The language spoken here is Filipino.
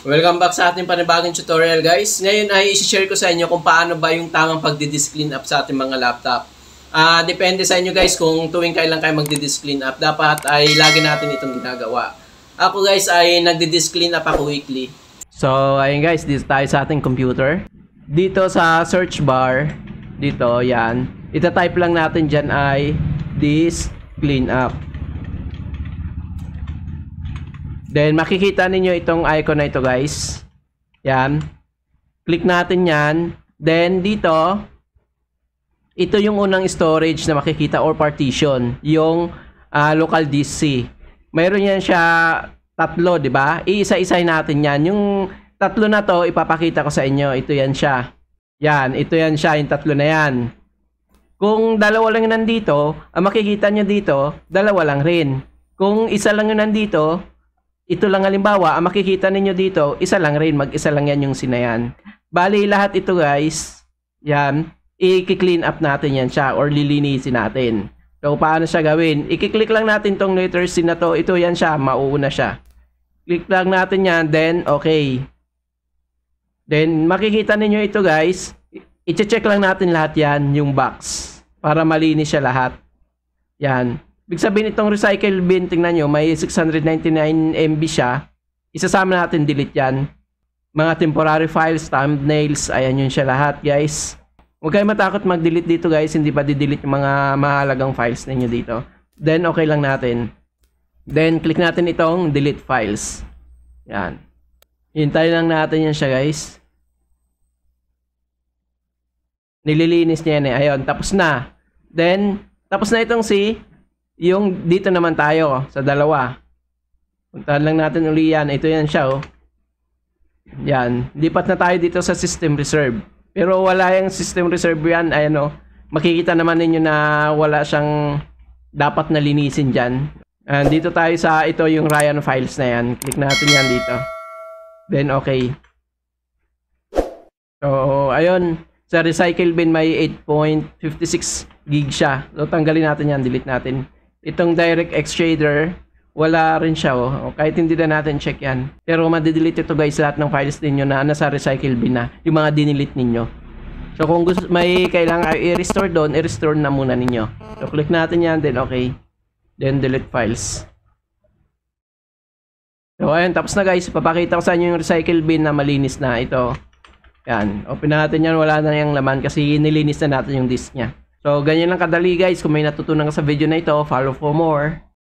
Welcome back sa ating panibagong tutorial guys. Ngayon ay isi-share ko sa inyo kung paano ba yung tamang pagdi-disk clean up sa ating mga laptop. Depende sa inyo guys kung tuwing kailan kayo magdi-disk clean up. Dapat ay lagi natin itong ginagawa. Ako guys ay nagdi-disk clean up ako weekly. So ayun guys, dito tayo sa ating computer. Dito sa search bar, dito yan. Ita-type lang natin dyan ay disk clean up. Then, makikita ninyo itong icon na ito, guys. Yan. Click natin yan. Then, dito, ito yung unang storage na makikita or partition. Yung local disk C. Mayroon yan siya tatlo, di ba? Iisa-isay natin yan. Yung tatlo na to, ipapakita ko sa inyo. Ito yan siya. Yan. Ito yan siya. Yung tatlo na yan. Kung dalawa lang nandito, ang makikita nyo dito, dalawa lang rin. Kung isa lang yung nandito, ito lang halimbawa, ang makikita ninyo dito, isa lang rin, mag-isa lang yan yung sinayan. Bali, lahat ito guys, yan, i-clean up natin yan siya or lilinisin natin. So, paano siya gawin? I-click lang natin tong letter C na to, ito yan siya, mauuna siya. Click lang natin yan, then okay. Then, makikita ninyo ito guys, i-check lang natin lahat yan, yung box, para malinis siya lahat. Yan. Ibig sabihin itong recycle bin, tingnan nyo, may 699 MB siya. Isasama natin, delete yan. Mga temporary files, thumbnails, ayan yun siya lahat, guys. Huwag kayo matakot mag-delete dito, guys. Hindi pa di-delete yung mga mahalagang files ninyo dito. Then, okay lang natin. Then, click natin itong delete files. Yan. Hintayin lang natin yan siya, guys. Nililinis niya yan eh. Ayun, tapos na. Then, tapos na itong C. Yung dito naman tayo sa dalawa. Puntahan lang natin uli yan. Ito yan siya oh. Yan. Lipat na tayo dito sa system reserve. Pero wala yung system reserve yan. Ayan oh. Makikita naman ninyo na wala siyang dapat na linisin dyan. Dito tayo sa ito yung Ryan files na yan. Click natin yan dito. Then okay. So ayun. Sa recycle bin may 8.56 gig siya. So tanggalin natin yan. Delete natin. Itong DirectX shader, wala rin siya oh. Kahit hindi na natin check yan. Pero madidelete ito guys lahat ng files ninyo na nasa recycle bin na. Yung mga dinilit ninyo. So kung gusto, may kailangan i-restore doon, i-restore na muna ninyo. So click natin yan, then okay. Then delete files. So ayun, tapos na guys. Papakita ko sa inyo yung recycle bin na malinis na. Ito. Yan. Open natin yan. Wala na yung laman kasi nilinis na natin yung disk niya. So, ganyan lang kadali guys. Kung may natutunan ka sa video na ito, follow for more.